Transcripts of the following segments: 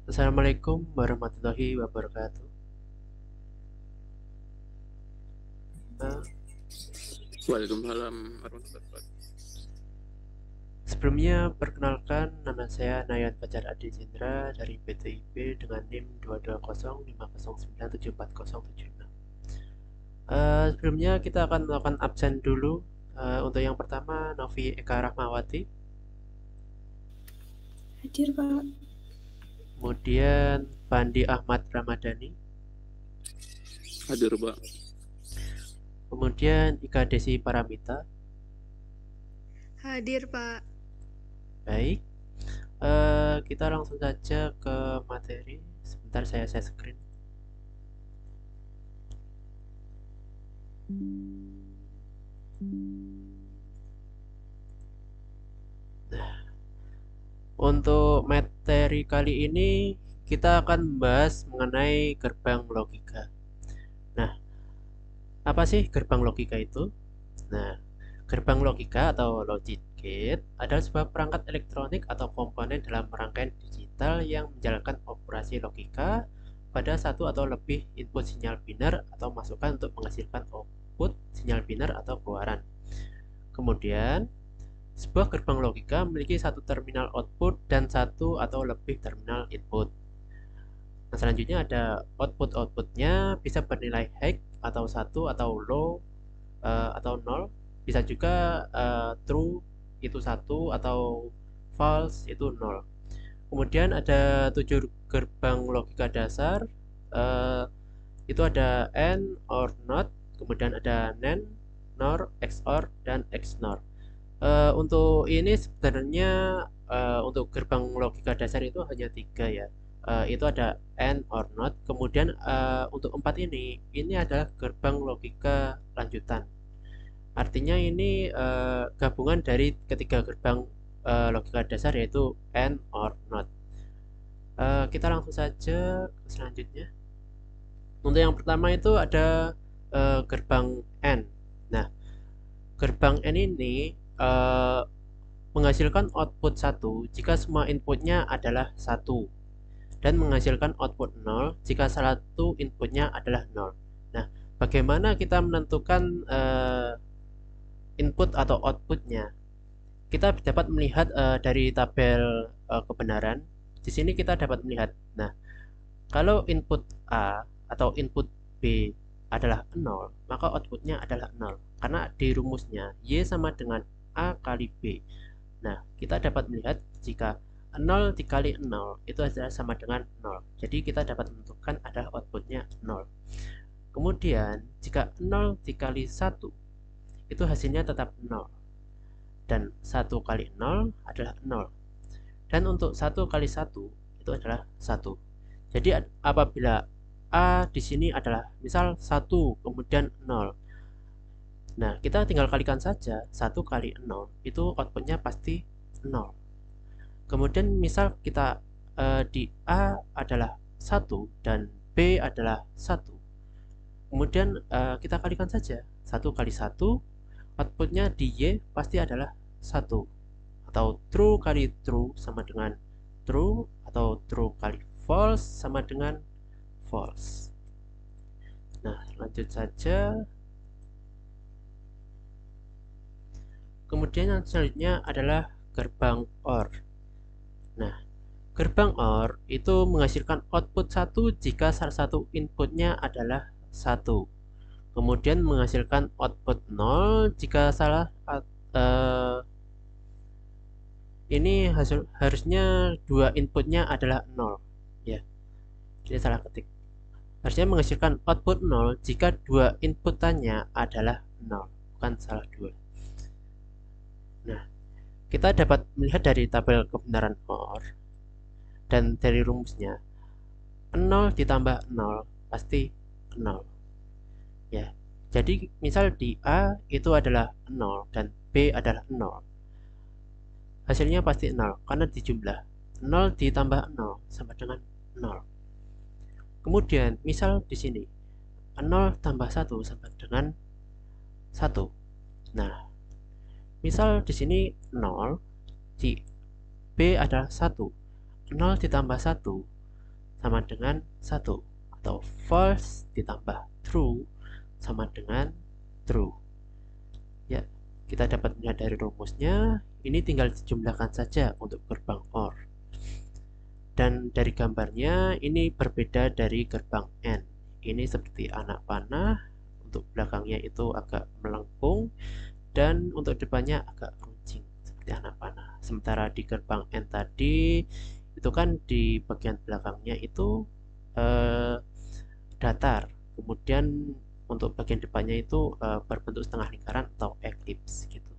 Assalamualaikum warahmatullahi wabarakatuh. Eh, Waalaikumsalam warahmatullahi wabarakatuh. Sebelumnya perkenalkan, nama saya Nayat Fajar Adi Cindra dari PTIP dengan NIM 22050974076. Sebelumnya kita akan melakukan absen dulu. Untuk yang pertama, Novi Eka Rahmawati, Hadir, Pak. kemudian Pandi Ahmad Ramadhani, Hadir, Pak. kemudian Ika Desi Paramita. Hadir, Pak. Baik, kita langsung saja ke materi. Sebentar saya share screen. Untuk materi kali ini kita akan membahas mengenai gerbang logika. Nah, apa sih gerbang logika itu? Nah, gerbang logika atau logic gate adalah sebuah perangkat elektronik atau komponen dalam rangkaian digital yang menjalankan operasi logika pada satu atau lebih input sinyal biner atau masukan untuk menghasilkan output sinyal biner atau keluaran. Kemudian, sebuah gerbang logika memiliki satu terminal output dan satu atau lebih terminal input. Nah, selanjutnya ada output-outputnya bisa bernilai high atau satu atau low atau 0. Bisa juga true itu satu atau false itu 0. Kemudian ada 7 gerbang logika dasar. Itu ada AND, OR, NOT, kemudian ada NAND, NOR, XOR, dan XNOR. Untuk ini sebenarnya untuk gerbang logika dasar itu hanya 3 ya. Itu ada AND or NOT. Kemudian untuk 4 ini adalah gerbang logika lanjutan. Artinya ini gabungan dari ketiga gerbang logika dasar yaitu AND or NOT. Kita langsung saja ke selanjutnya. Untuk yang pertama itu ada gerbang AND. Nah, gerbang AND ini menghasilkan output 1 jika semua inputnya adalah 1 dan menghasilkan output 0 jika salah satu inputnya adalah 0. Nah, bagaimana kita menentukan input atau outputnya? Kita dapat melihat dari tabel kebenaran. Di sini kita dapat melihat. Nah, kalau input A atau input B adalah 0, maka outputnya adalah 0. Karena di rumusnya Y sama dengan A kali B. Nah, kita dapat melihat jika 0 dikali 0 itu adalah sama dengan 0. Jadi kita dapat menentukan adalah outputnya 0. Kemudian, jika 0 dikali 1 itu hasilnya tetap 0. Dan 1 kali 0 adalah 0. Dan untuk 1 kali 1 itu adalah 1. Jadi apabila A di sini adalah misal 1 kemudian 0. Nah, kita tinggal kalikan saja 1 kali 0 itu outputnya pasti 0. Kemudian misal kita di A adalah 1 dan B adalah 1. Kemudian kita kalikan saja 1 kali 1 outputnya di Y pasti adalah 1. Atau true kali true sama dengan true, atau true kali false sama dengan false. Nah, lanjut saja. Kemudian yang selanjutnya adalah gerbang OR. Nah, gerbang OR itu menghasilkan output 1 jika salah satu inputnya adalah 1. Kemudian menghasilkan output 0 jika salah ini harusnya dua inputnya adalah 0 ya. Jadi salah ketik. Harusnya menghasilkan output 0 jika dua inputannya adalah 0, bukan salah dua. Nah, kita dapat melihat dari tabel kebenaran OR dan dari rumusnya 0 ditambah 0 pasti 0 ya. Jadi misal di A itu adalah 0 dan B adalah 0, hasilnya pasti 0 karena dijumlah 0 ditambah 0 sama dengan 0. Kemudian misal di sini 0 tambah 1 sama dengan 1. Nah, misal di sini 0, di B adalah 1. 0 ditambah 1 sama dengan 1, atau false ditambah true sama dengan true. Ya, kita dapat melihat dari rumusnya, ini tinggal dijumlahkan saja untuk gerbang OR. Dan dari gambarnya ini berbeda dari gerbang AND. Ini seperti anak panah, untuk belakangnya itu agak melengkung, dan untuk depannya agak runcing seperti anak panah. Sementara di gerbang AND tadi itu kan di bagian belakangnya itu datar, kemudian untuk bagian depannya itu berbentuk setengah lingkaran atau ellipse gitu.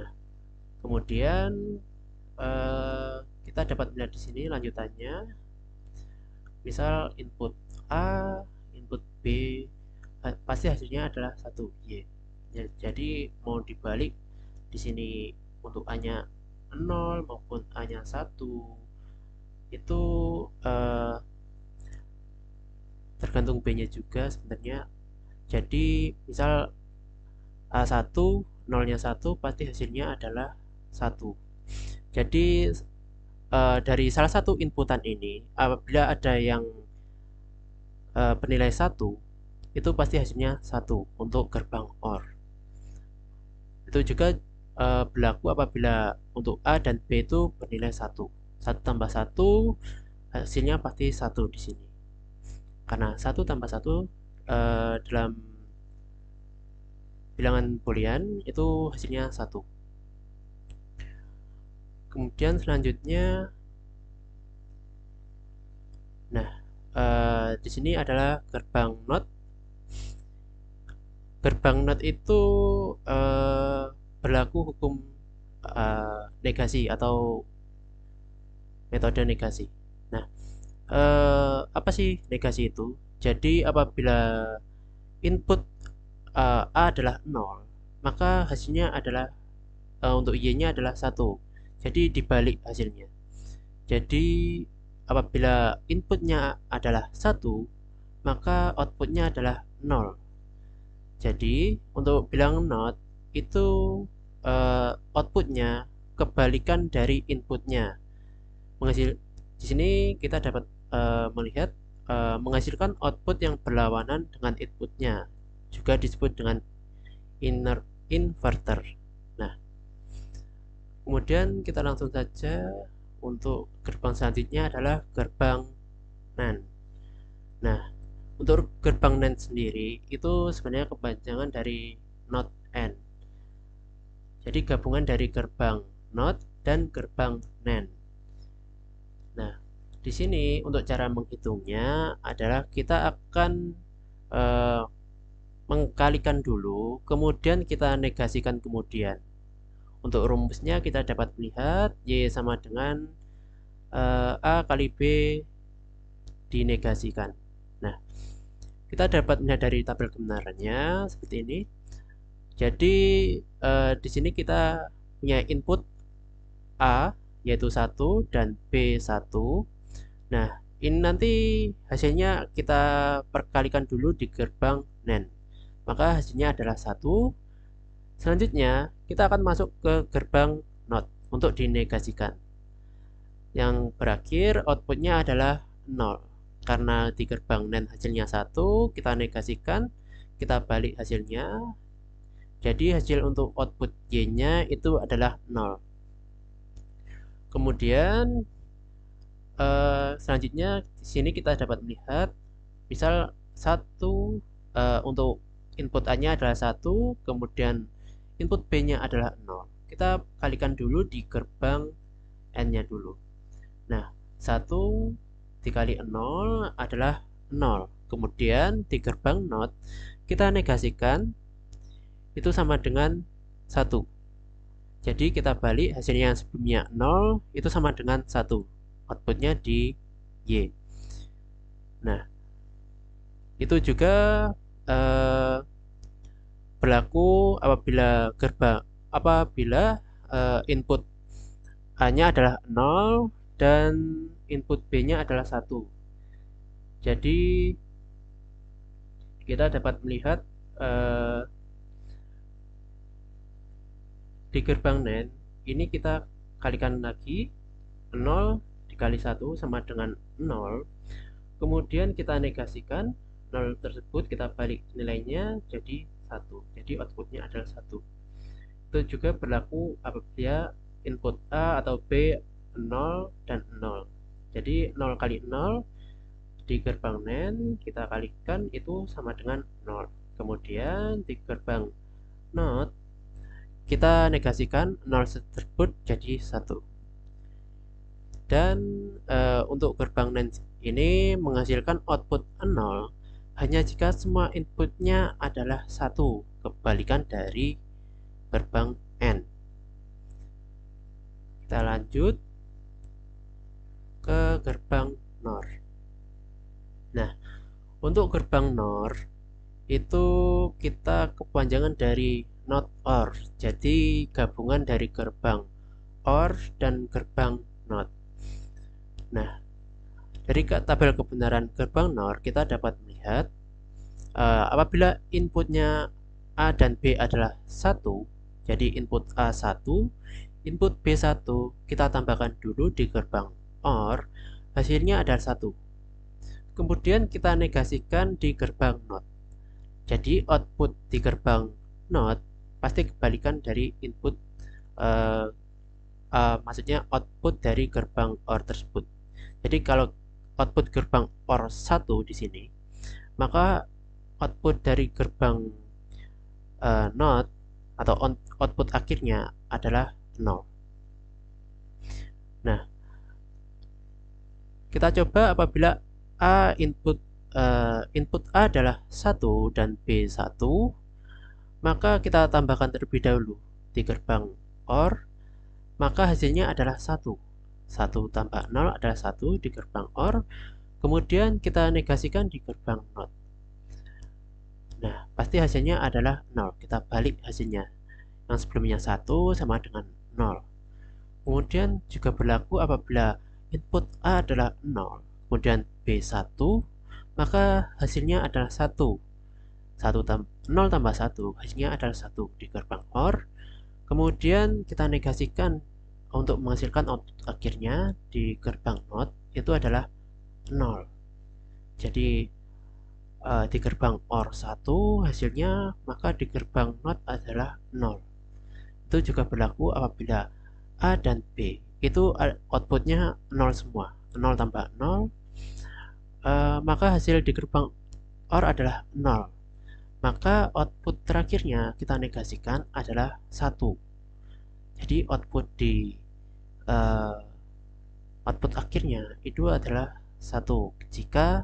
Nah, kemudian kita dapat melihat di sini lanjutannya, misal input A, input B, pasti hasilnya adalah 1 Y. Ya, jadi mau dibalik di sini untuk A-nya 0 maupun A-nya 1 itu tergantung B-nya juga sebenarnya. Jadi misal A1 0-nya 1 pasti hasilnya adalah 1. Jadi dari salah satu inputan ini apabila ada yang bernilai 1 itu pasti hasilnya 1 untuk gerbang OR. Itu juga berlaku apabila untuk A dan B itu bernilai 1. 1 tambah 1 hasilnya pasti 1 di sini. Karena 1 tambah 1 dalam bilangan boolean itu hasilnya 1. Kemudian selanjutnya, nah di sini adalah gerbang NOT. Gerbang NOT itu berlaku hukum negasi atau metode negasi. Nah, apa sih negasi itu? Jadi apabila input A adalah 0, maka hasilnya adalah untuk Y-nya adalah 1. Jadi dibalik hasilnya. Jadi apabila inputnya adalah 1, maka outputnya adalah 0. Jadi untuk bilang NOT itu outputnya kebalikan dari inputnya. Di sini kita dapat melihat menghasilkan output yang berlawanan dengan inputnya, juga disebut dengan inverter. Nah, kemudian kita langsung saja untuk gerbang selanjutnya adalah gerbang NAND. Nah, untuk gerbang NAND sendiri itu sebenarnya kepanjangan dari NOT AND. Jadi gabungan dari gerbang NOT dan gerbang NAND. Nah, di sini untuk cara menghitungnya adalah kita akan mengkalikan dulu, kemudian kita negasikan kemudian. Untuk rumusnya kita dapat melihat Y sama dengan A kali B dinegasikan. Nah, kita dapat melihat dari tabel kebenarannya seperti ini. Jadi di sini kita punya input A yaitu 1 dan B 1. Nah, ini nanti hasilnya kita perkalikan dulu di gerbang NAND. Maka hasilnya adalah 1. Selanjutnya, kita akan masuk ke gerbang NOT untuk dinegasikan. Yang berakhir outputnya adalah 0. Karena di gerbang NAND hasilnya 1, kita negasikan, kita balik hasilnya. Jadi hasil untuk output Y-nya itu adalah 0. Kemudian selanjutnya di sini kita dapat melihat misal 1 untuk input A-nya adalah 1, kemudian input B-nya adalah 0. Kita kalikan dulu di gerbang N-nya dulu. Nah, 1 dikali 0 adalah 0. Kemudian di gerbang NOT kita negasikan itu sama dengan 1. Jadi kita balik hasilnya yang sebelumnya 0 itu sama dengan 1. Outputnya di Y. Nah, itu juga berlaku apabila input A-nya adalah 0 dan input B-nya adalah 1. Jadi kita dapat melihat di gerbang NAND ini kita kalikan lagi 0 dikali 1 sama dengan 0. Kemudian kita negasikan 0 tersebut, kita balik nilainya jadi 1. Jadi outputnya adalah 1. Itu juga berlaku apabila input A atau B 0 dan 0. Jadi 0 kali 0 di gerbang NAND kita kalikan itu sama dengan 0. Kemudian di gerbang NOT kita negasikan 0 tersebut jadi 1. Dan untuk gerbang NAND ini menghasilkan output 0 hanya jika semua inputnya adalah 1, kebalikan dari gerbang AND. Kita lanjut ke gerbang NOR. Nah, untuk gerbang NOR itu kita kepanjangan dari NOT OR. Jadi gabungan dari gerbang OR dan gerbang NOT. Nah, dari tabel kebenaran gerbang NOR kita dapat melihat apabila inputnya A dan B adalah 1, jadi input A 1, input B 1, kita tambahkan dulu di gerbang OR, hasilnya adalah 1. Kemudian kita negasikan di gerbang NOT. Jadi output di gerbang NOT pasti kebalikan dari input, maksudnya output dari gerbang OR tersebut. Jadi kalau output gerbang OR 1 di sini, maka output dari gerbang NOT atau output akhirnya adalah 0. Nah, kita coba apabila A input A adalah 1 dan B 1, maka kita tambahkan terlebih dahulu di gerbang OR, maka hasilnya adalah 1. 1 tambah 0 adalah 1 di gerbang OR, kemudian kita negasikan di gerbang NOT. Nah, pasti hasilnya adalah 0. Kita balik hasilnya. Yang sebelumnya 1 sama dengan 0. Kemudian juga berlaku apabila input A adalah 0, kemudian B 1, maka hasilnya adalah 1. 0 tambah 1, hasilnya adalah 1 di gerbang OR. Kemudian kita negasikan untuk menghasilkan output akhirnya di gerbang NOT itu adalah 0. Jadi di gerbang OR 1 hasilnya, maka di gerbang NOT adalah 0. Itu juga berlaku apabila A dan B itu outputnya 0 semua, 0 tambah 0, maka hasil di gerbang OR adalah 0. Maka output terakhirnya kita negasikan adalah 1. Jadi output di output akhirnya itu adalah 1 jika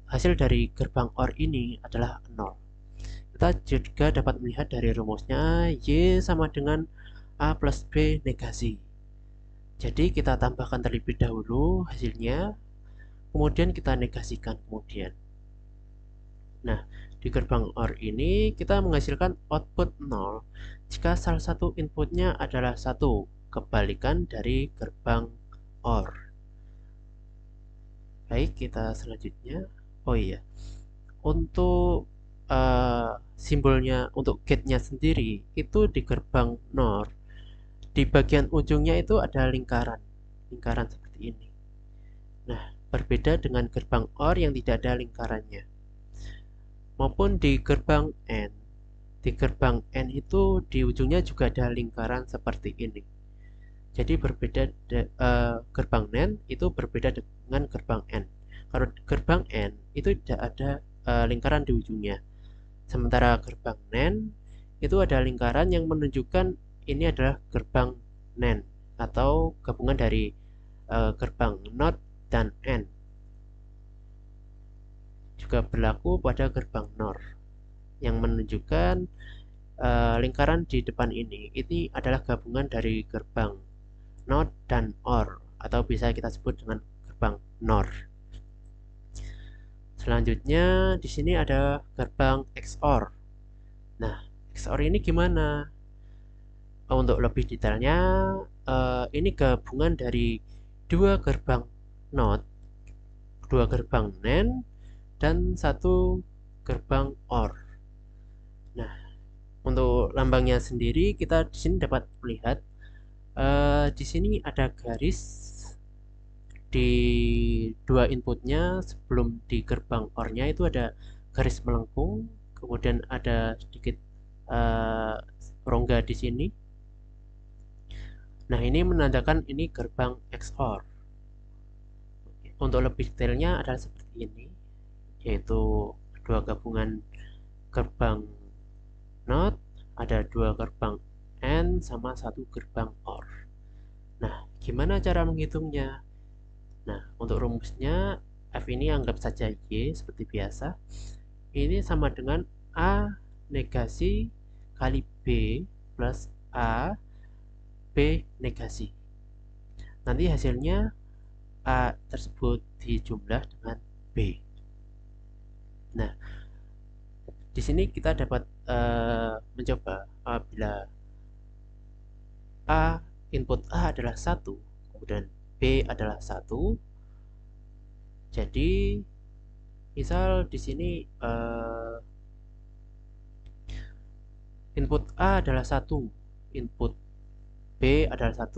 hasil dari gerbang OR ini adalah 0. Kita juga dapat melihat dari rumusnya Y sama dengan A plus B negasi. Jadi kita tambahkan terlebih dahulu hasilnya, kemudian kita negasikan kemudian. Nah, di gerbang OR ini kita menghasilkan output 0 jika salah satu inputnya adalah 1, kebalikan dari gerbang OR. Baik, kita selanjutnya. Oh iya, untuk simbolnya untuk gate-nya sendiri itu di gerbang NOR, di bagian ujungnya itu ada lingkaran seperti ini. Nah, berbeda dengan gerbang OR yang tidak ada lingkarannya. Maupun di gerbang N. Di gerbang N itu di ujungnya juga ada lingkaran seperti ini. Jadi berbeda, gerbang NAND itu berbeda dengan gerbang N. Kalau gerbang N itu tidak ada lingkaran di ujungnya. Sementara gerbang NAND itu ada lingkaran yang menunjukkan ini adalah gerbang NAND atau gabungan dari gerbang NOT dan AND. Juga berlaku pada gerbang NOR yang menunjukkan lingkaran di depan ini adalah gabungan dari gerbang NOT dan OR, atau bisa kita sebut dengan gerbang NOR. Selanjutnya di sini ada gerbang XOR. Nah, XOR ini gimana? Untuk lebih detailnya, ini gabungan dari dua gerbang NOT, dua gerbang NAND, dan satu gerbang OR. Nah, untuk lambangnya sendiri kita di sini dapat melihat di sini ada garis di dua inputnya sebelum di gerbang OR-nya itu ada garis melengkung, kemudian ada sedikit rongga di sini. Nah, ini menandakan ini gerbang XOR. Untuk lebih detailnya adalah seperti ini, yaitu dua gabungan gerbang NOT, ada dua gerbang AND sama satu gerbang OR. Nah, gimana cara menghitungnya? Nah, untuk rumusnya F ini anggap saja Y seperti biasa. Ini sama dengan A negasi kali B plus A B negasi. Nanti hasilnya A tersebut dijumlah dengan B. Nah, di sini kita dapat mencoba apabila A input A adalah 1, kemudian B adalah 1. Jadi misal di sini input A adalah 1, input B adalah 1.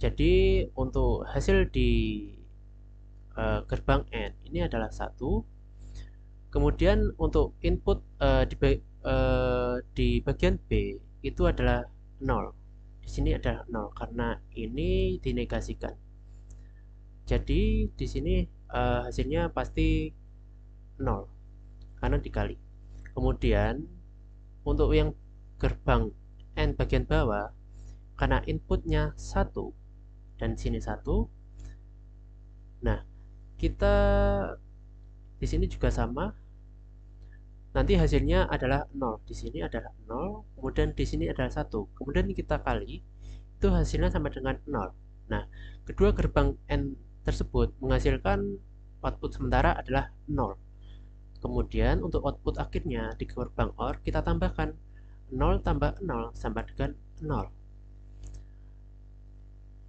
Jadi untuk hasil di gerbang N ini adalah 1. Kemudian untuk input di bagian B itu adalah 0. Di sini adalah 0 karena ini dinegasikan. Jadi di sini hasilnya pasti 0 karena dikali. Kemudian untuk yang gerbang N bagian bawah, karena inputnya 1 dan sini 1, nah kita di sini juga sama, nanti hasilnya adalah 0. Di sini adalah 0, kemudian di sini adalah 1, kemudian kita kali, itu hasilnya sama dengan 0. Nah, kedua gerbang N tersebut menghasilkan output sementara adalah 0. Kemudian untuk output akhirnya di gerbang OR kita tambahkan 0 tambah 0 sama dengan 0.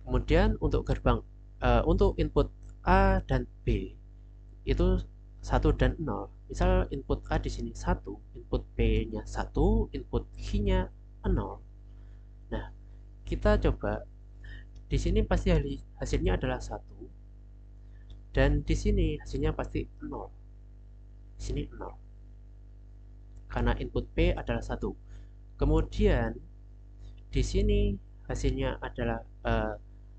Kemudian untuk gerbang untuk input A dan B itu 1 dan 0. Misal input A di sini 1, input B-nya 1, input Q-nya 0. Nah, kita coba di sini pasti hasilnya adalah 1 dan di sini hasilnya pasti 0. Di sini 0. Karena input B adalah 1. Kemudian di sini hasilnya adalah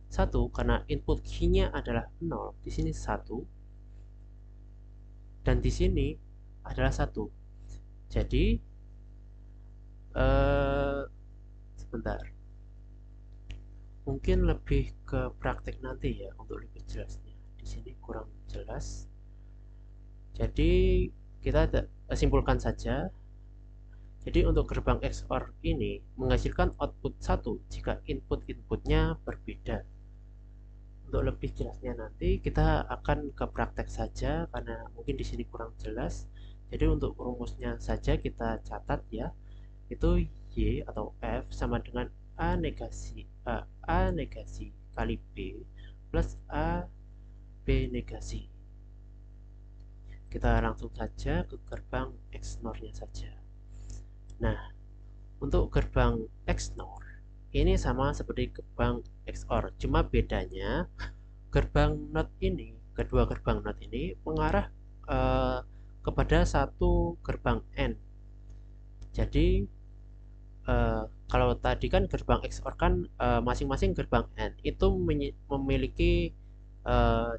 1 karena input Q-nya adalah 0. Di sini 1 dan di sini adalah 1. Jadi sebentar, mungkin lebih ke praktek nanti ya untuk lebih jelasnya. Di sini kurang jelas. Jadi kita simpulkan saja. Jadi untuk gerbang XOR ini menghasilkan output 1 jika input-inputnya berbeda. Untuk lebih jelasnya nanti kita akan ke praktek saja karena mungkin di sini kurang jelas. Jadi untuk rumusnya saja kita catat ya. Itu Y atau F sama dengan A negasi kali B plus A B negasi. Kita langsung saja ke gerbang XNOR-nya saja. Nah, untuk gerbang XNOR ini sama seperti gerbang XOR, cuma bedanya gerbang NOT ini, kedua gerbang NOT ini mengarah kepada satu gerbang N. Jadi kalau tadi kan gerbang XOR kan masing-masing gerbang N itu memiliki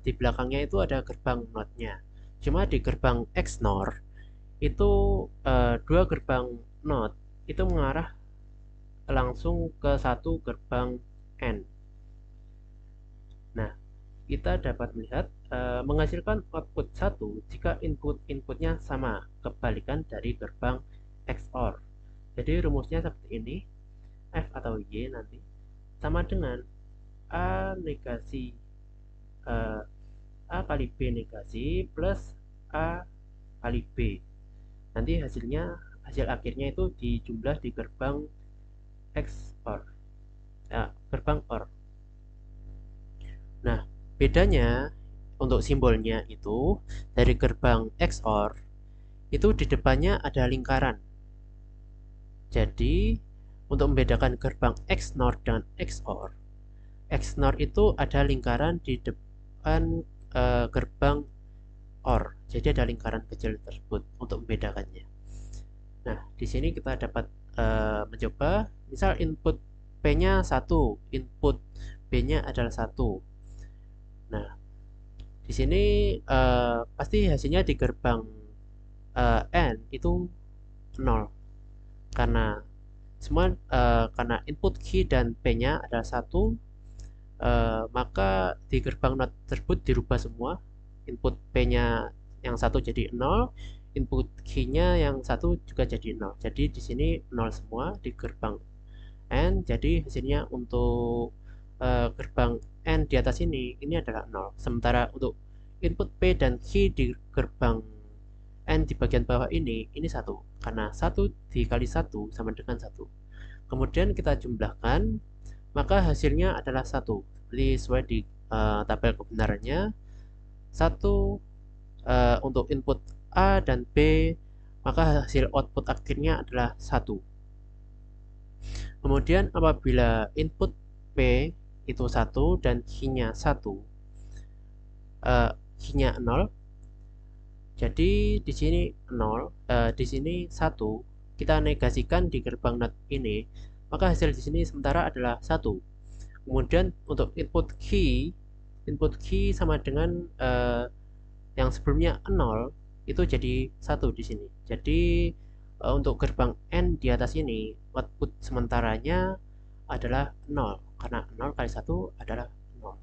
di belakangnya itu ada gerbang NOT-nya. Cuma di gerbang XNOR itu dua gerbang NOT itu mengarah langsung ke satu gerbang N. Nah, kita dapat melihat menghasilkan output 1 jika inputnya sama, kebalikan dari gerbang XOR. Jadi rumusnya seperti ini, F atau Y nanti sama dengan A negasi A kali B negasi plus A kali B. Nanti hasil akhirnya itu dijumlah di gerbang XOR, gerbang OR. Nah, bedanya untuk simbolnya itu dari gerbang XOR itu di depannya ada lingkaran. Jadi untuk membedakan gerbang XNOR dengan XOR, XNOR itu ada lingkaran gerbang OR. Jadi ada lingkaran kecil tersebut untuk membedakannya. Nah, di sini kita dapat mencoba, misal input P-nya 1, input B-nya adalah 1. Nah, di sini pasti hasilnya di gerbang N itu 0 karena karena input key dan P-nya adalah 1, maka di gerbang NOT tersebut dirubah semua. Input P-nya yang 1 jadi 0, input key-nya yang 1 juga jadi 0. Jadi di sini 0 semua di gerbang N. Jadi hasilnya untuk gerbang N di atas ini adalah 0. Sementara untuk input P dan key di gerbang N di bagian bawah ini 1, karena 1 dikali 1 sama dengan 1. Kemudian kita jumlahkan, maka hasilnya adalah 1. Seperti sesuai di tabel kebenarannya, 1 untuk input A dan B, maka hasil output akhirnya adalah 1. Kemudian apabila input P itu 1 dan key-nya 1, key-nya 0, jadi di sini 0, di sini 1, kita negasikan di gerbang NOT ini, maka hasil di sini sementara adalah 1. Kemudian untuk input key sama dengan yang sebelumnya 0, itu jadi 1 di sini. Jadi untuk gerbang N di atas ini output sementaranya adalah 0, karena 0 kali 1 adalah 0.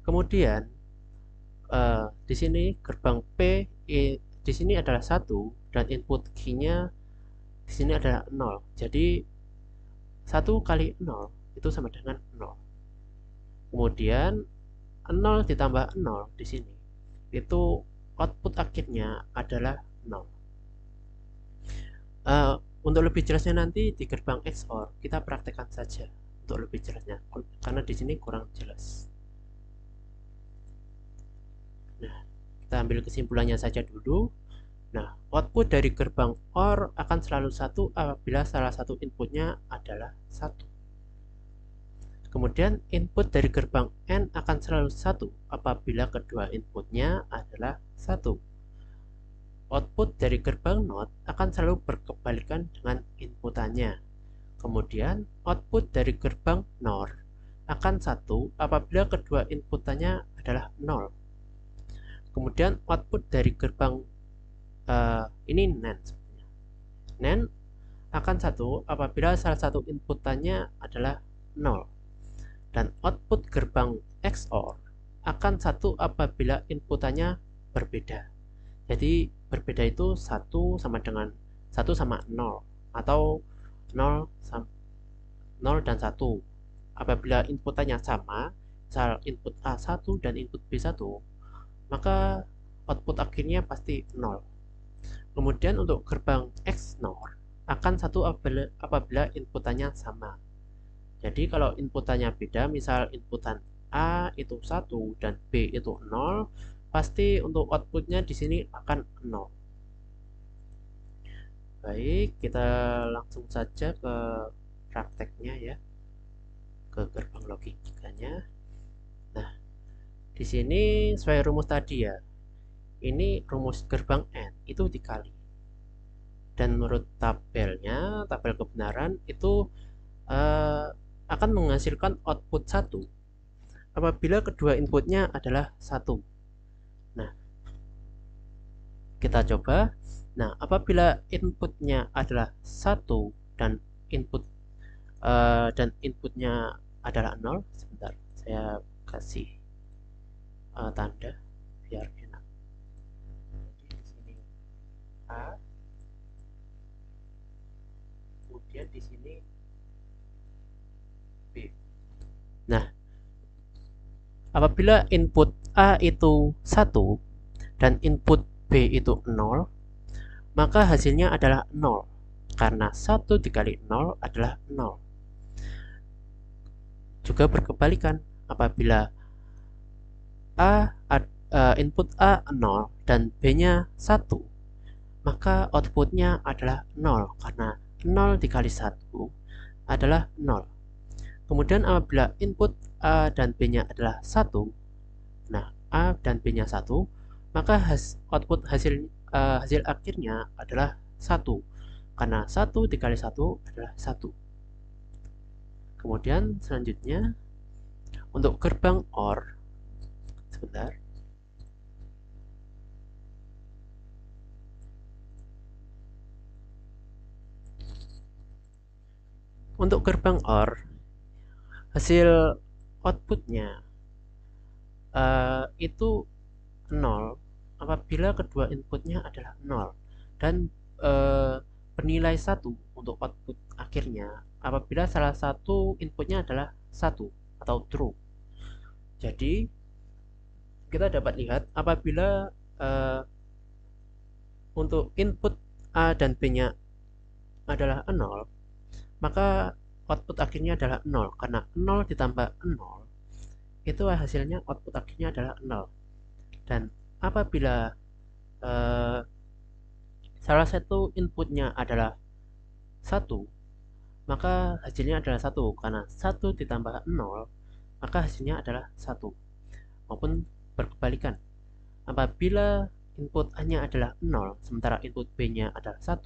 Kemudian di sini gerbang P di sini adalah 1 dan input key-nya di sini adalah 0. Jadi 1 kali 0 itu sama dengan 0. Kemudian 0 ditambah 0 di sini itu output akhirnya adalah 0. Untuk lebih jelasnya nanti di gerbang XOR kita praktekkan saja untuk lebih jelasnya, karena di sini kurang jelas. Nah, kita ambil kesimpulannya saja dulu. Nah, output dari gerbang OR akan selalu 1 apabila salah satu inputnya adalah 1. Kemudian input dari gerbang N akan selalu 1 apabila kedua inputnya adalah 1. Output dari gerbang NOT akan selalu berkebalikan dengan inputannya. Kemudian output dari gerbang NOR akan 1 apabila kedua inputannya adalah 0. Kemudian output dari gerbang ini NAND sebenarnya. NAND akan 1 apabila salah satu inputannya adalah 0. Dan output gerbang XOR akan 1 apabila inputannya berbeda. Jadi berbeda itu 1 sama dengan 1 sama 0 atau 0 dan 1. Apabila inputannya sama, misal input A1 dan input B1, maka output akhirnya pasti 0. Kemudian untuk gerbang XNOR akan 1 apabila inputannya sama. Jadi kalau inputannya beda, misal inputan A itu 1 dan B itu 0, pasti untuk outputnya di sini akan 0. Baik, kita langsung saja ke prakteknya ya, ke gerbang logikanya. Nah, di sini sesuai rumus tadi ya, ini rumus gerbang N itu dikali, dan menurut tabelnya, tabel kebenaran itu akan menghasilkan output 1 apabila kedua inputnya adalah 1. Nah, kita coba. Nah, apabila inputnya adalah 1 dan inputnya adalah 0, sebentar, saya kasih tanda biar enak. Jadi di sini A, kemudian di sini B. Nah, apabila input A itu 1 dan input B itu 0, maka hasilnya adalah 0, karena 1 dikali 0 adalah 0. Juga berkebalikan, apabila input A 0 dan B-nya 1, maka outputnya adalah 0, karena 0 dikali 1 adalah 0. Kemudian apabila input A dan B-nya adalah 1, Nah, A dan B-nya 1, maka output hasil akhirnya adalah 1. Karena 1 dikali 1 adalah 1. Kemudian selanjutnya untuk gerbang OR, sebentar. Untuk gerbang OR, hasil outputnya itu 0 apabila kedua inputnya adalah 0 dan bernilai 1 untuk output akhirnya apabila salah satu inputnya adalah 1 atau true. Jadi kita dapat lihat apabila untuk input A dan B-nya adalah 0, maka output akhirnya adalah 0 karena 0 ditambah 0 itu hasilnya output akhirnya adalah 0. Dan apabila salah satu inputnya adalah 1, maka hasilnya adalah 1 karena 1 ditambah 0 maka hasilnya adalah 1. Maupun berkebalikan, apabila input A-nya adalah 0 sementara input B-nya adalah 1,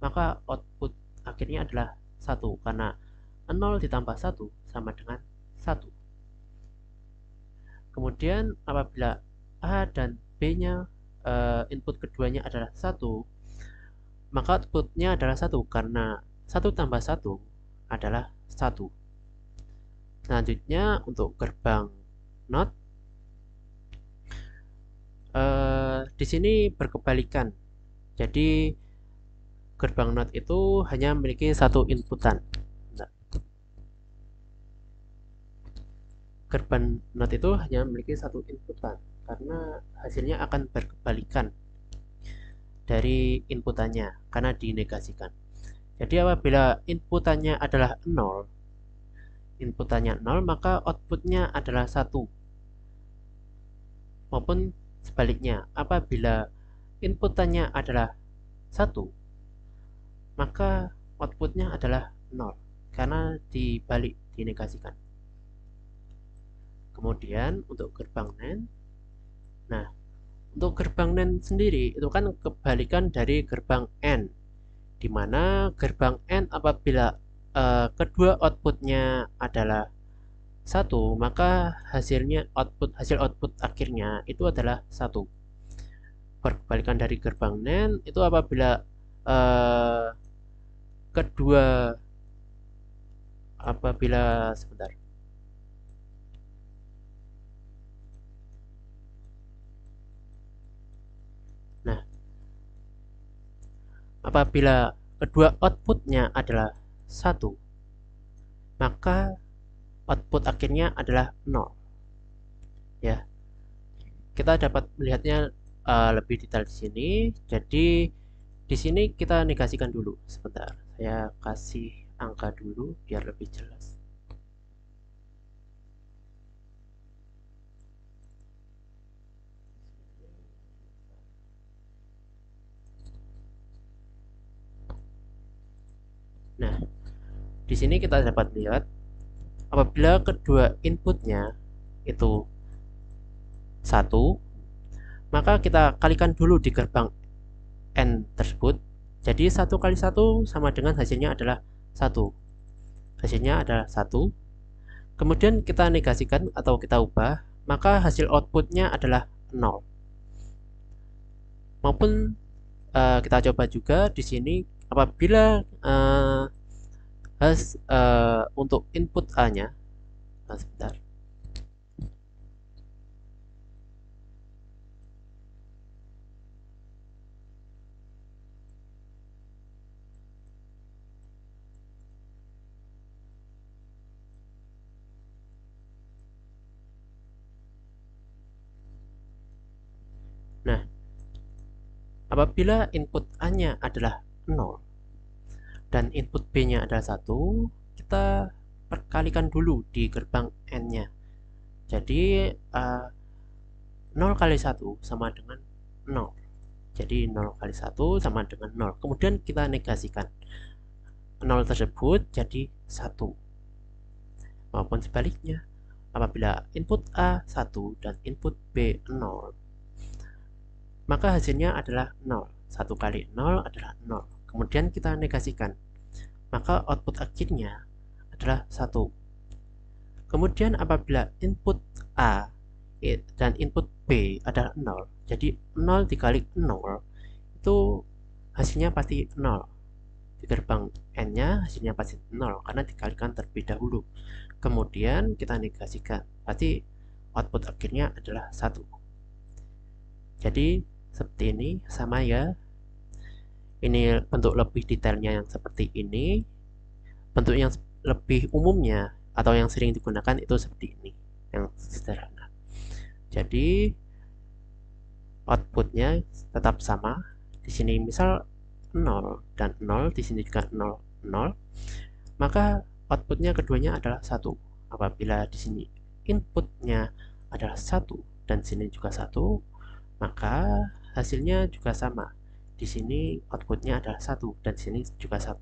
maka output akhirnya adalah 1 karena 0 ditambah 1 sama dengan 1. Kemudian apabila A dan B-nya input keduanya adalah 1, maka outputnya adalah 1 karena 1 tambah 1 adalah 1. Selanjutnya untuk gerbang NOT, di sini berkebalikan. Jadi gerbang NOT itu hanya memiliki satu inputan. Gerbang NOT itu hanya memiliki satu inputan karena hasilnya akan berkebalikan dari inputannya karena dinegasikan. Jadi apabila inputannya adalah 0, maka outputnya adalah 1. Maupun sebaliknya, apabila inputannya adalah 1, maka outputnya adalah 0 karena dibalik, dinegasikan. Kemudian untuk gerbang NAND, nah untuk gerbang NAND sendiri itu kan kebalikan dari gerbang AND, di mana gerbang AND apabila kedua outputnya adalah 1, maka hasil output akhirnya itu adalah 1. Berbalikan dari gerbang NAND itu apabila sebentar. Nah, apabila kedua outputnya adalah 1, maka output akhirnya adalah 0. Ya. Kita dapat melihatnya lebih detail di sini. Jadi di sini kita negasikan dulu. Sebentar, saya kasih angka dulu biar lebih jelas. Nah, di sini kita dapat lihat apabila kedua inputnya itu 1, maka kita kalikan dulu di gerbang N tersebut. Jadi 1 kali 1 sama dengan hasilnya adalah 1. Hasilnya adalah 1. Kemudian kita negasikan atau kita ubah, maka hasil outputnya adalah 0. Maupun kita coba juga di sini apabila untuk input A-nya, sebentar. Nah, apabila input A-nya adalah 0 dan input B-nya adalah 1, kita perkalikan dulu di gerbang N-nya. Jadi 0 kali 1 sama dengan 0. Jadi 0 kali 1 sama dengan 0. Kemudian kita negasikan 0 tersebut jadi 1. Maupun sebaliknya, apabila input A 1 dan input B 0, maka hasilnya adalah 0. 1 kali 0 adalah 0. Kemudian kita negasikan, maka output akhirnya adalah 1. Kemudian apabila input A dan input B adalah 0, jadi 0 dikali 0 itu hasilnya pasti 0. Di gerbang N-nya hasilnya pasti 0 karena dikalikan terlebih dahulu. Kemudian kita negasikan, berarti output akhirnya adalah 1. Jadi seperti ini, sama ya. Ini bentuk lebih detailnya yang seperti ini. Bentuk yang lebih umumnya atau yang sering digunakan itu seperti ini, yang sederhana. Jadi outputnya tetap sama. Di sini misal 0 dan 0, di sini juga 0, 0. Maka outputnya keduanya adalah 1. Apabila di sini inputnya adalah 1 dan sini juga 1, maka hasilnya juga sama. Di sini outputnya adalah 1 dan sini juga 1.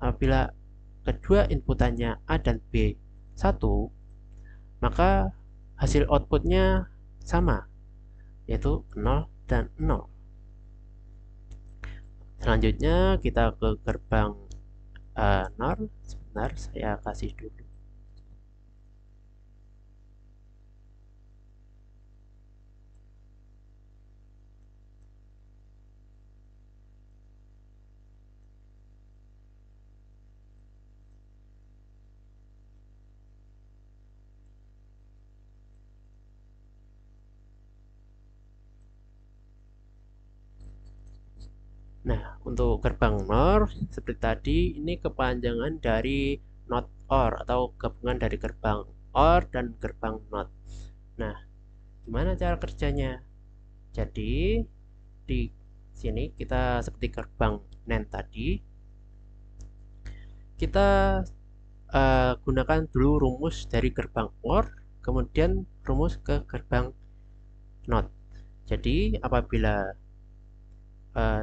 Apabila kedua inputannya A dan B 1, maka hasil outputnya sama, yaitu 0 dan 0. Selanjutnya kita ke gerbang NOR. Sebentar, saya kasih dulu. Nah, untuk gerbang NOR seperti tadi, ini kepanjangan dari NOT OR atau gabungan dari gerbang OR dan gerbang NOT. Nah, gimana cara kerjanya? Jadi, di sini kita seperti gerbang NAND tadi, kita gunakan dulu rumus dari gerbang OR, kemudian rumus ke gerbang NOT. Jadi, apabila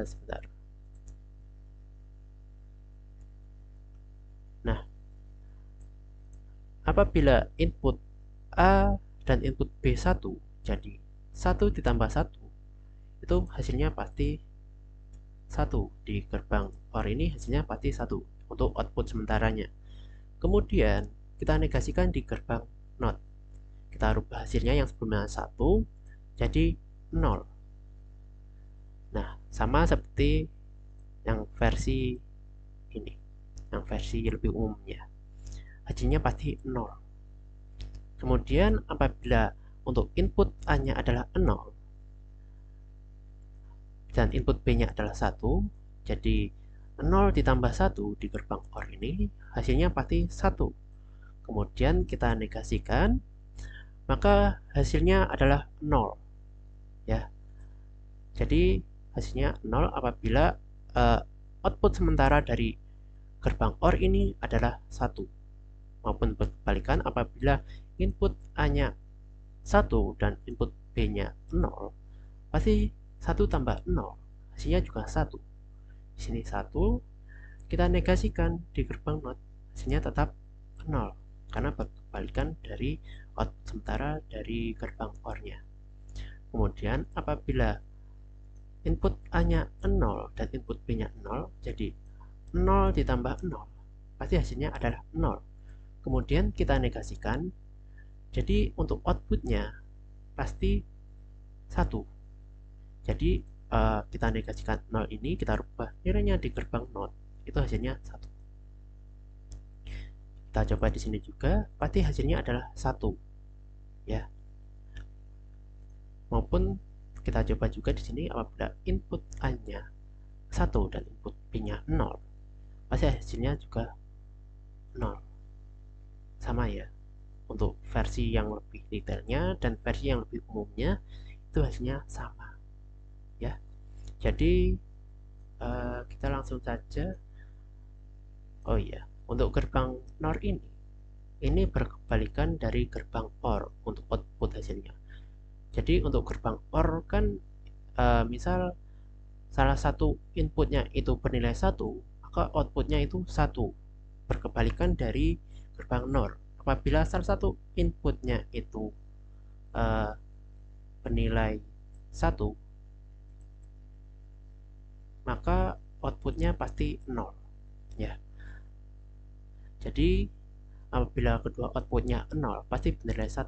sebentar. Nah, apabila input A dan input B 1, jadi 1 ditambah 1, itu hasilnya pasti 1. Di gerbang OR ini hasilnya pasti 1 untuk output sementaranya. Kemudian kita negasikan di gerbang NOT. Kita rubah hasilnya yang sebelumnya 1 jadi 0. Nah, sama seperti yang versi ini, yang versi lebih umumnya. Hasilnya pasti 0. Kemudian apabila untuk input A-nya adalah 0 dan input B-nya adalah 1, jadi 0 ditambah 1 di gerbang OR ini hasilnya pasti 1. Kemudian kita negasikan, maka hasilnya adalah 0. Ya. Jadi hasilnya 0 apabila output sementara dari gerbang OR ini adalah 1. Maupun berbalikan apabila input A-nya 1 dan input B-nya 0, pasti 1 tambah 0, hasilnya juga 1. Di sini 1, kita negasikan di gerbang NOT, hasilnya tetap 0, karena berbalikan dari output sementara dari gerbang OR-nya. Kemudian apabila input A-nya 0 dan input B-nya 0, jadi 0 ditambah 0, pasti hasilnya adalah 0. Kemudian kita negasikan, jadi untuk outputnya pasti 1. Jadi kita negasikan 0 ini, kita rubah nilainya di gerbang NOT, itu hasilnya 1. Kita coba di sini juga, pasti hasilnya adalah 1. Ya. Maupun kita coba juga di sini apabila input A-nya 1 dan input B-nya 0, pasti hasilnya juga 0. Sama ya. Untuk versi yang lebih detailnya dan versi yang lebih umumnya itu hasilnya sama. Ya. Jadi kita langsung saja. Oh iya, untuk gerbang NOR ini berkebalikan dari gerbang OR untuk output hasilnya. Jadi untuk gerbang OR kan misal salah satu inputnya itu bernilai 1, maka outputnya itu 1. Berkebalikan dari gerbang NOR. apabila salah satu inputnya itu bernilai 1, maka outputnya pasti 0 ya. Jadi apabila kedua outputnya 0 pasti bernilai 1.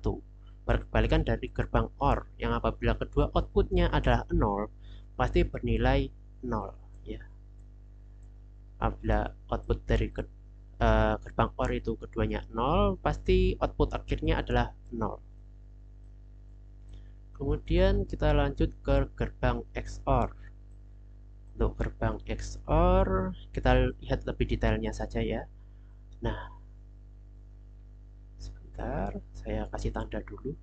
Berkebalikan dari gerbang OR yang apabila kedua outputnya adalah 0 pasti bernilai 0 ya. Apabila output dari gerbang OR itu keduanya 0, pasti output akhirnya adalah 0. Kemudian kita lanjut ke gerbang XOR. Untuk gerbang XOR kita lihat lebih detailnya saja ya. Nah, sebentar saya kasih tanda dulu.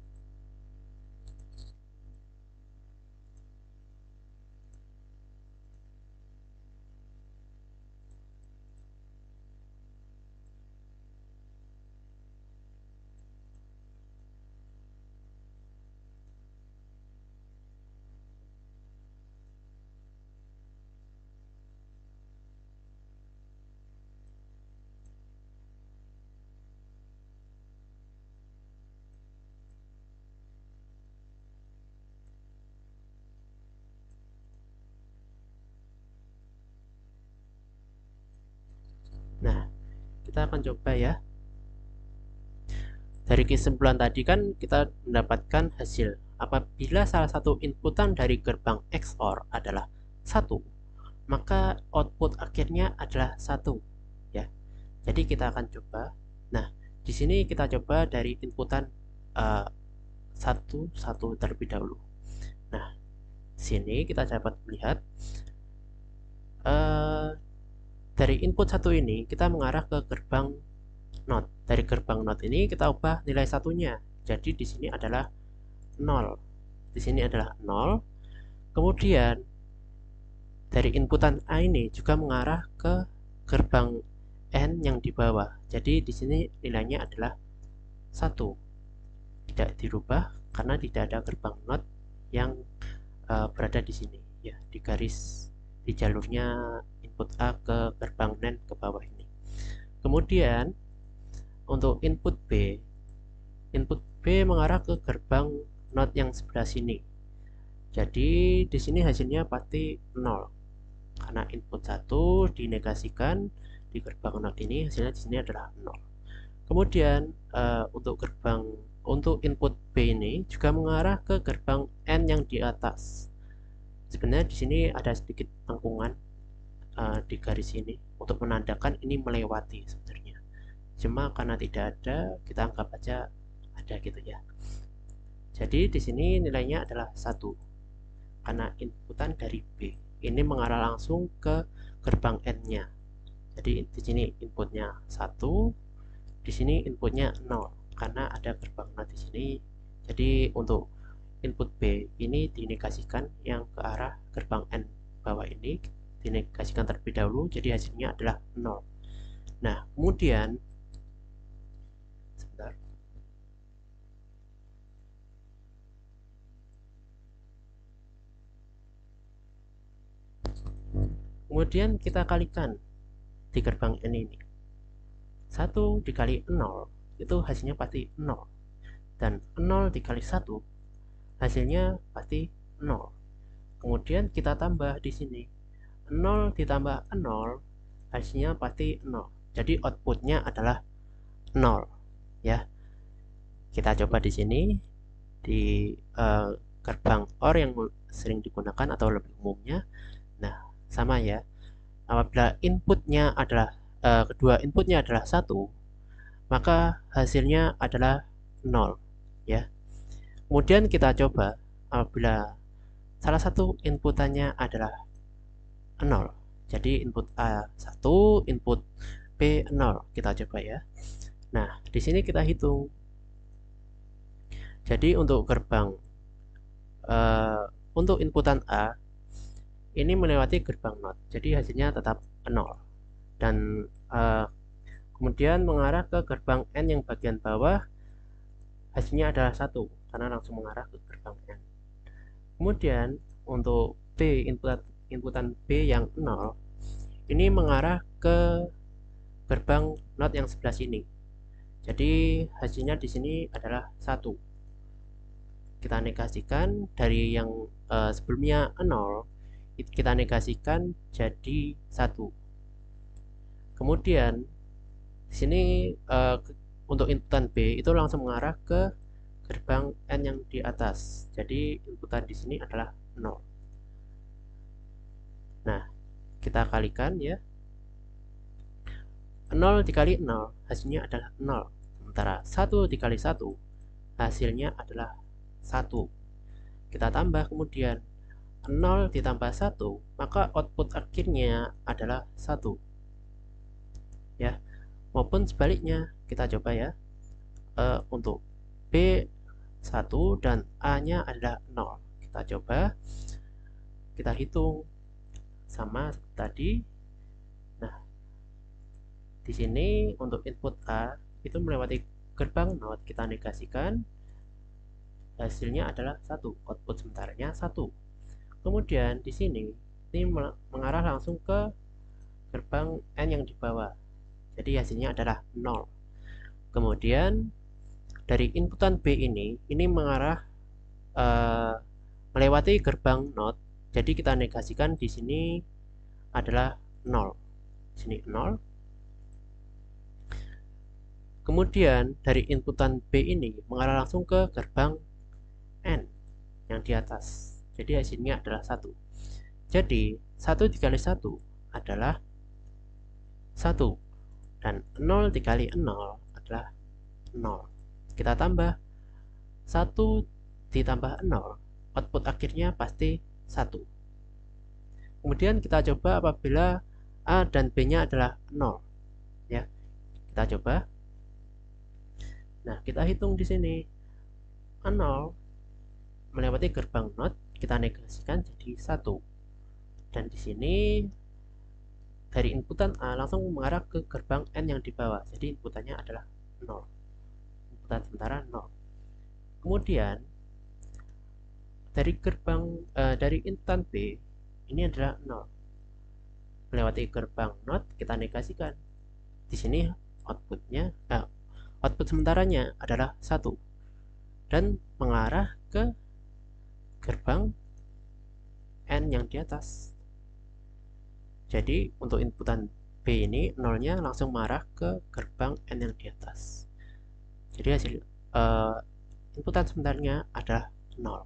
Nah, kita akan coba ya. Dari kesimpulan tadi kan kita mendapatkan hasil apabila salah satu inputan dari gerbang XOR adalah 1, maka output akhirnya adalah 1 ya. Jadi kita akan coba. Nah, di sini kita coba dari inputan 1 terlebih dahulu. Nah, di sini kita dapat melihat dari input 1 ini kita mengarah ke gerbang NOT. Dari gerbang NOT ini kita ubah nilai satunya. Jadi di sini adalah 0. Di sini adalah 0. Kemudian dari inputan A ini juga mengarah ke gerbang N yang di bawah. Jadi di sini nilainya adalah 1. Tidak dirubah karena tidak ada gerbang NOT yang berada di sini ya, di garis di jalurnya input A ke gerbang NAND ke bawah ini. Kemudian untuk input B mengarah ke gerbang NOT yang sebelah sini. Jadi di sini hasilnya pasti 0 karena input 1 dinegasikan di gerbang NOT ini, hasilnya di sini adalah 0. Kemudian untuk input B ini juga mengarah ke gerbang N yang di atas. Sebenarnya di sini ada sedikit lengkungan di garis ini untuk menandakan ini melewati sebenarnya. Cuma karena tidak ada, kita anggap aja ada gitu ya. Jadi di sini nilainya adalah 1 karena inputan dari B ini mengarah langsung ke gerbang N-nya. Jadi di sini inputnya 1, di sini inputnya 0 karena ada gerbang NOT di sini. Jadi untuk input B ini dinegasikan yang ke arah gerbang N bawah ini dinegasikan terlebih dahulu, jadi hasilnya adalah 0. Nah, kemudian sebentar. Kemudian kita kalikan di gerbang N ini. 1 dikali 0 itu hasilnya pasti 0. Dan 0 dikali 1 hasilnya pasti 0. Kemudian kita tambah di sini. 0 ditambah 0 hasilnya pasti 0. Jadi outputnya adalah 0 ya. Kita coba di sini di gerbang OR yang sering digunakan atau lebih umumnya. Nah, sama ya. Apabila inputnya adalah kedua inputnya adalah 1, maka hasilnya adalah 0 ya. Kemudian kita coba apabila salah satu inputannya adalah 0. Jadi input A 1, input B 0. Kita coba ya. Nah, di sini kita hitung. Jadi untuk gerbang untuk inputan A ini melewati gerbang NOT. Jadi hasilnya tetap 0. Dan kemudian mengarah ke gerbang N yang bagian bawah, hasilnya adalah 1 karena langsung mengarah ke gerbang N. Kemudian untuk B inputan B yang 0 ini mengarah ke gerbang NOT yang sebelah sini. Jadi hasilnya di sini adalah 1. Kita negasikan dari yang sebelumnya 0, kita negasikan jadi 1. Kemudian di sini untuk inputan B itu langsung mengarah ke gerbang N yang di atas. Jadi inputan di sini adalah 0. Nah, kita kalikan ya. 0 dikali 0 hasilnya adalah 0. Sementara 1 dikali 1 hasilnya adalah 1. Kita tambah kemudian 0 ditambah 1, maka output akhirnya adalah 1. Ya, maupun sebaliknya kita coba ya. Untuk B 1 dan A-nya adalah 0. Kita coba, kita hitung sama seperti tadi. Nah, di sini untuk input A itu melewati gerbang NOT, kita negasikan, hasilnya adalah 1, output sementaranya 1. Kemudian di sini ini mengarah langsung ke gerbang N yang di bawah, jadi hasilnya adalah 0. Kemudian dari inputan B ini mengarah melewati gerbang NOT, jadi kita negasikan di sini adalah 0. Di sini 0. Kemudian dari inputan B ini mengarah langsung ke gerbang N yang di atas, jadi hasilnya adalah 1. Jadi 1 dikali 1 adalah 1, dan 0 dikali 0 adalah 0. Kita tambah 1 ditambah 0, output akhirnya pasti 1. Kemudian kita coba apabila A dan B nya adalah 0 ya. Kita coba. Nah, kita hitung di sini 0 melewati gerbang NOT, kita negasikan jadi 1. Dan di sini dari inputan A langsung mengarah ke gerbang N yang di bawah, jadi inputannya adalah 0. Inputan sementara 0. Kemudian dari dari inputan B ini adalah 0. Melewati gerbang NOT, kita negasikan. Di sini output sementaranya adalah 1 dan mengarah ke gerbang N yang di atas. Jadi untuk inputan B ini 0-nya langsung mengarah ke gerbang N yang di atas. Jadi hasil inputan sebenarnya adalah 0.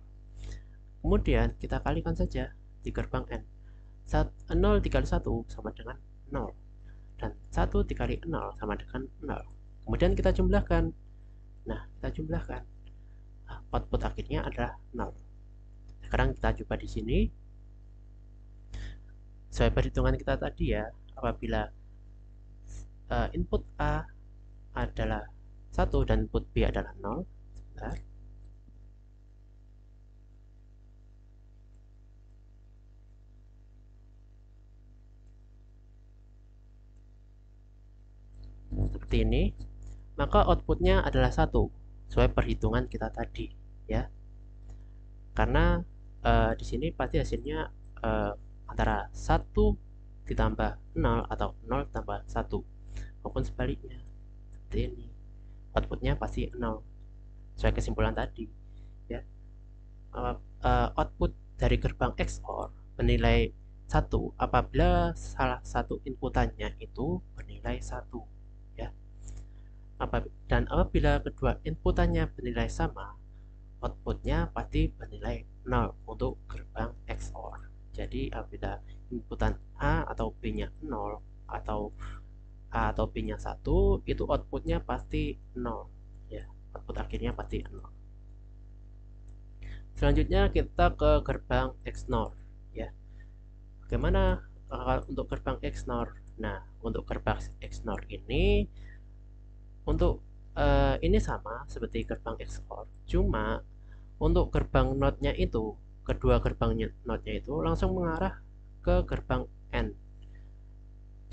Kemudian kita kalikan saja di gerbang N. 0 dikali 1 sama dengan 0. Dan 1 dikali 0 sama dengan 0. Kemudian kita jumlahkan. Nah, kita jumlahkan. Output akhirnya adalah 0. Sekarang kita coba di sini. Sesuai perhitungan kita tadi ya, apabila input A adalah 1 dan input B adalah 0. Sebentar. Seperti ini, maka outputnya adalah 1 sesuai perhitungan kita tadi ya. Karena di sini pasti hasilnya antara 1 ditambah 0 atau 0 tambah 1 maupun sebaliknya. Seperti ini, outputnya pasti 0 sesuai kesimpulan tadi ya. Output dari gerbang XOR bernilai 1 apabila salah satu inputannya itu bernilai 1 ya. Dan apabila kedua inputannya bernilai sama, outputnya pasti bernilai 0 untuk gerbang XOR. Jadi apabila inputan A atau B nya 0 atau A atau B nya 1, itu outputnya pasti 0 ya. Output akhirnya pasti 0. Selanjutnya kita ke gerbang XNOR ya. Bagaimana untuk gerbang XNOR? Nah, untuk gerbang XNOR ini untuk ini sama seperti gerbang XOR, cuma untuk gerbang NOT-nya itu, kedua gerbang NOT-nya itu langsung mengarah ke gerbang N.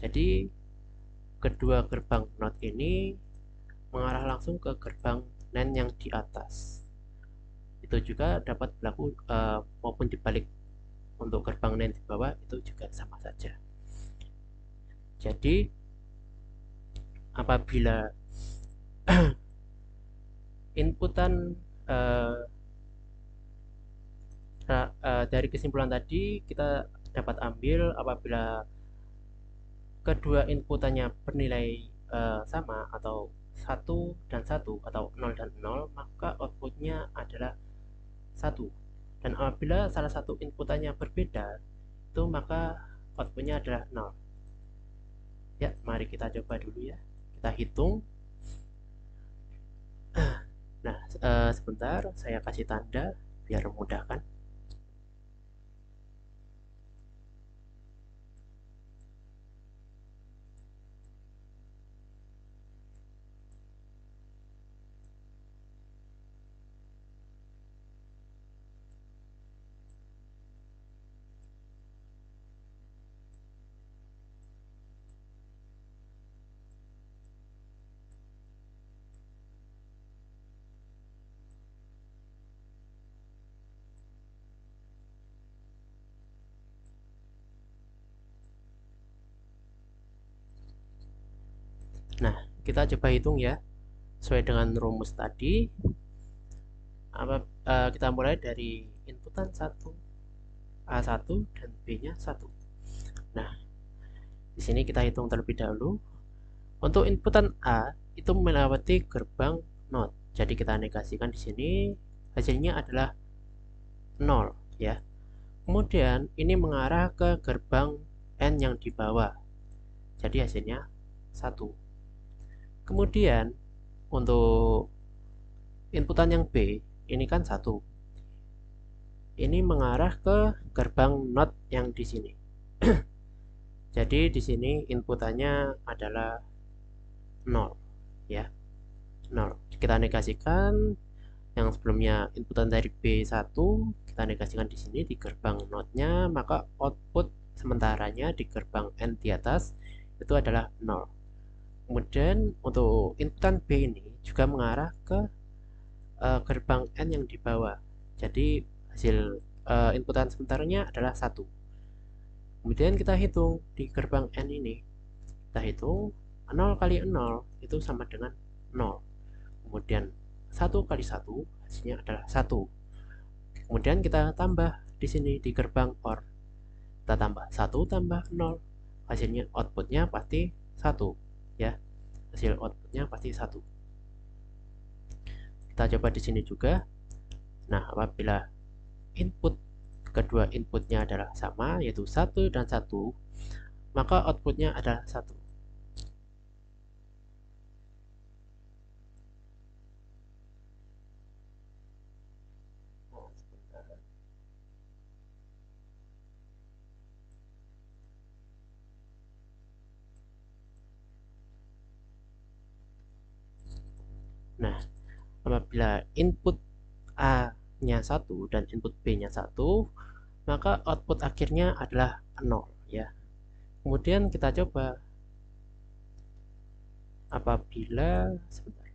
Jadi kedua gerbang NOT ini mengarah langsung ke gerbang NAND yang di atas. Itu juga dapat berlaku maupun dibalik untuk gerbang NAND di bawah, itu juga sama saja. Jadi apabila inputan dari kesimpulan tadi kita dapat ambil apabila kedua inputannya bernilai sama atau 1 dan 1 atau 0 dan 0, maka outputnya adalah 1. Dan apabila salah satu inputannya berbeda, itu maka outputnya adalah 0. Ya, mari kita coba dulu ya. Kita hitung. Nah, sebentar saya kasih tanda biar memudahkan. Nah, kita coba hitung ya. Sesuai dengan rumus tadi, kita mulai dari inputan 1, A1 dan B-nya 1. Nah, di sini kita hitung terlebih dahulu. Untuk inputan A itu melewati gerbang NOT. Jadi kita negasikan di sini, hasilnya adalah 0 ya. Kemudian ini mengarah ke gerbang N yang di bawah. Jadi hasilnya 1. Kemudian untuk inputan yang B ini kan 1. Ini mengarah ke gerbang NOT yang di sini. Jadi di sini inputannya adalah 0 ya. 0. Kita negasikan yang sebelumnya inputan dari B1, kita negasikan di sini di gerbang NOT-nya, maka output sementaranya di gerbang N di atas itu adalah 0. Kemudian untuk inputan B ini juga mengarah ke gerbang N yang di bawah. Jadi hasil inputan sementaranya adalah 1. Kemudian kita hitung di gerbang N ini. Kita hitung 0 kali 0 itu sama dengan 0. Kemudian 1 kali 1 hasilnya adalah 1. Kemudian kita tambah di sini di gerbang OR. Kita tambah 1 tambah 0. Hasilnya outputnya pasti 1 ya. Hasil outputnya pasti 1. Kita coba di sini juga. Nah, apabila kedua inputnya adalah sama, yaitu 1 dan 1, maka outputnya adalah 1. Nah, apabila input A-nya 1 dan input B-nya 1, maka output akhirnya adalah 0 ya. Kemudian kita coba apabila sebentar.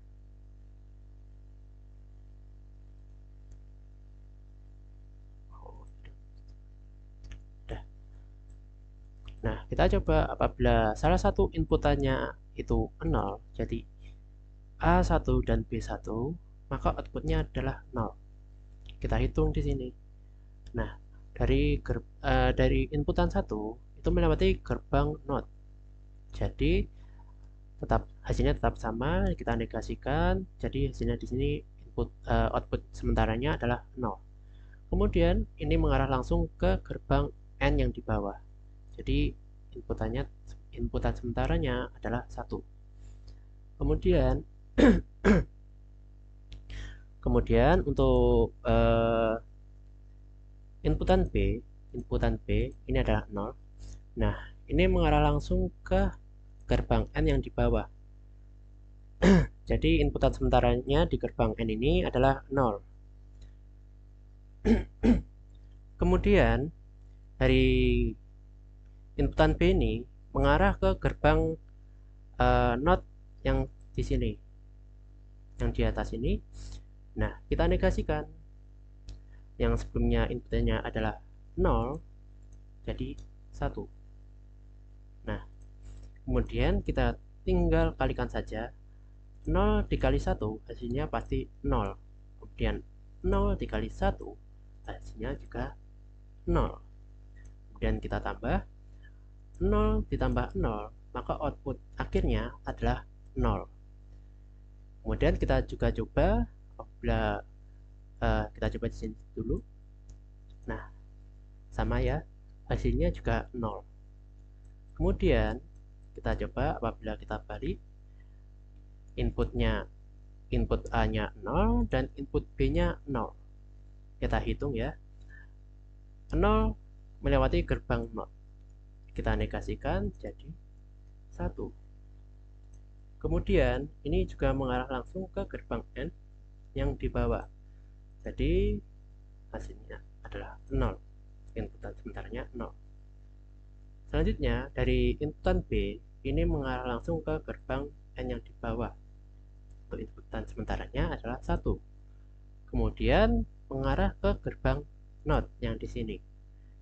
Nah, kita coba apabila salah satu inputannya itu 0, jadi A1 dan B1, maka outputnya adalah 0. Kita hitung di sini. Nah, dari inputan 1 itu melewati gerbang NOT. Jadi hasilnya tetap sama, kita negasikan. Jadi hasilnya di sini output sementaranya adalah 0. Kemudian ini mengarah langsung ke gerbang N yang di bawah. Jadi inputan sementaranya adalah 1. Kemudian untuk inputan B ini adalah 0. Nah, ini mengarah langsung ke gerbang N yang di bawah. Jadi inputan sementaranya di gerbang N ini adalah 0. Kemudian dari inputan B ini mengarah ke gerbang NOT yang di sini, yang di atas ini. Nah, kita negasikan. Yang sebelumnya inputnya adalah 0, jadi 1. Nah, kemudian kita tinggal kalikan saja 0 dikali 1 hasilnya pasti 0. Kemudian 0 dikali 1 hasilnya juga 0. Kemudian kita tambah 0 ditambah 0, maka output akhirnya adalah 0. Kemudian kita juga coba apabila kita coba di sini dulu. Nah, sama ya, hasilnya juga 0. Kemudian kita coba apabila kita balik inputnya, input A-nya 0 dan input B-nya 0. Kita hitung ya. 0 melewati gerbang 0. Kita negasikan jadi 1. Kemudian ini juga mengarah langsung ke gerbang N yang di bawah. Jadi hasilnya adalah 0. Inputan sementaranya 0. Selanjutnya dari inputan B ini mengarah langsung ke gerbang N yang di bawah. Untuk inputan sementaranya adalah 1. Kemudian mengarah ke gerbang NOT yang di sini.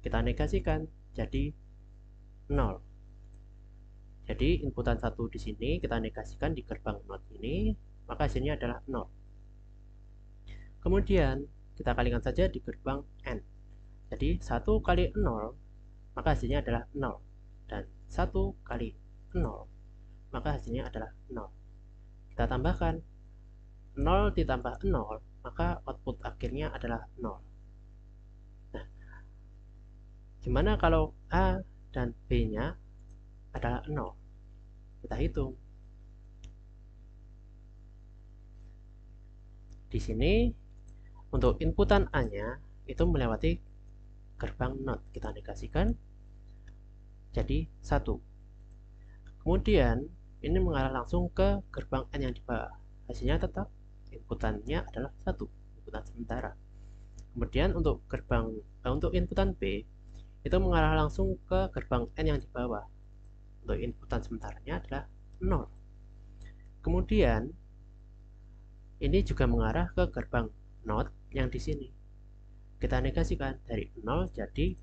Kita negasikan jadi 0. Jadi inputan 1 di sini kita negasikan di gerbang NOT ini, maka hasilnya adalah 0. Kemudian kita kalikan saja di gerbang N. Jadi 1 kali 0 maka hasilnya adalah 0. Dan 1 kali 0 maka hasilnya adalah 0. Kita tambahkan 0 ditambah 0, maka output akhirnya adalah 0. Nah, gimana kalau A dan B-nya adalah 0? Kita hitung. Di sini untuk inputan A-nya itu melewati gerbang NOT. Kita negasikan jadi 1. Kemudian ini mengarah langsung ke gerbang N yang di bawah. Hasilnya tetap inputannya adalah 1, inputan sementara. Kemudian untuk untuk inputan B itu mengarah langsung ke gerbang N yang di bawah. Untuk inputan sementaranya adalah 0. Kemudian ini juga mengarah ke gerbang NOT yang di sini. Kita negasikan dari 0 jadi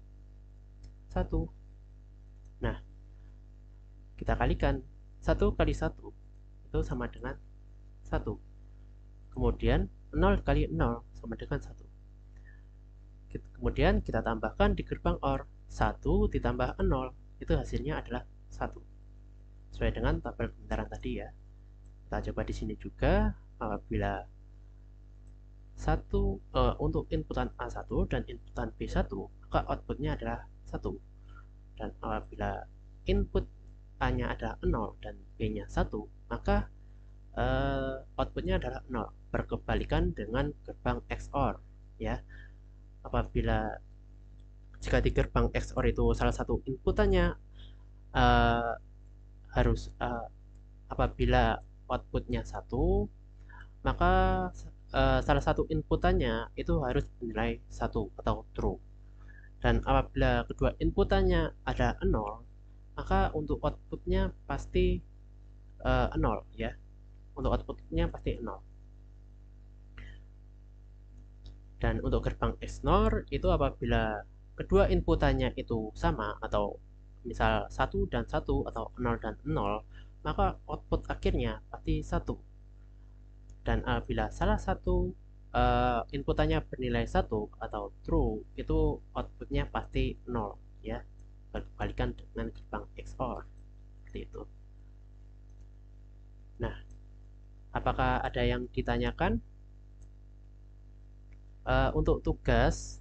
1. Nah, kita kalikan 1 kali 1 itu sama dengan 1. Kemudian 0 kali 0 sama dengan 1. Kemudian kita tambahkan di gerbang OR 1 ditambah 0 itu hasilnya adalah 1. Sesuai dengan tabel pemutaran tadi ya. Kita coba di sini juga apabila untuk inputan A1 dan inputan B1 maka outputnya adalah 1. Dan apabila input A-nya adalah 0 dan B-nya 1 maka outputnya adalah 0. Berkebalikan dengan gerbang XOR ya. Apabila jika di gerbang XOR itu salah satu inputannya harus apabila outputnya 1 maka salah satu inputannya itu harus bernilai 1 atau true. Dan apabila kedua inputannya ada 0 maka untuk outputnya pasti 0 ya. Untuk outputnya pasti 0. Dan untuk gerbang XNOR itu apabila kedua inputannya itu sama atau misal 1 dan 1 atau 0 dan 0 maka output akhirnya pasti 1. Dan apabila salah satu inputannya bernilai 1 atau true itu outputnya pasti 0 ya. Berbalikan dengan gerbang XOR seperti itu. Nah, apakah ada yang ditanyakan? Untuk tugas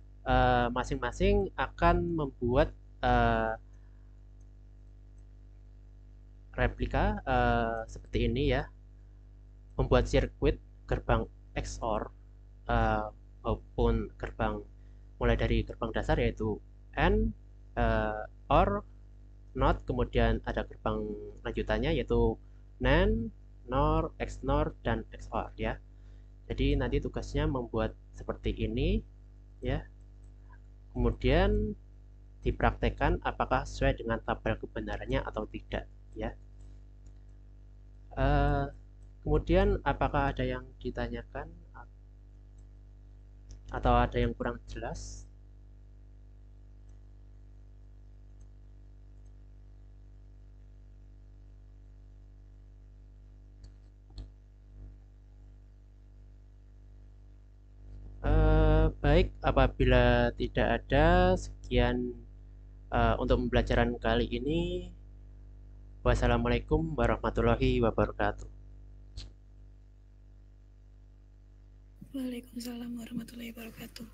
masing-masing akan membuat replika seperti ini ya, membuat sirkuit gerbang XOR maupun gerbang mulai dari gerbang dasar yaitu AND, OR, NOT, kemudian ada gerbang lanjutannya yaitu NAND, NOR, XNOR, dan XOR ya. Jadi nanti tugasnya membuat seperti ini ya. Kemudian dipraktekkan apakah sesuai dengan tabel kebenarannya atau tidak ya. Kemudian apakah ada yang ditanyakan atau ada yang kurang jelas? Baik, apabila tidak ada, sekian untuk pembelajaran kali ini. Wassalamualaikum warahmatullahi wabarakatuh. Waalaikumsalam warahmatullahi wabarakatuh.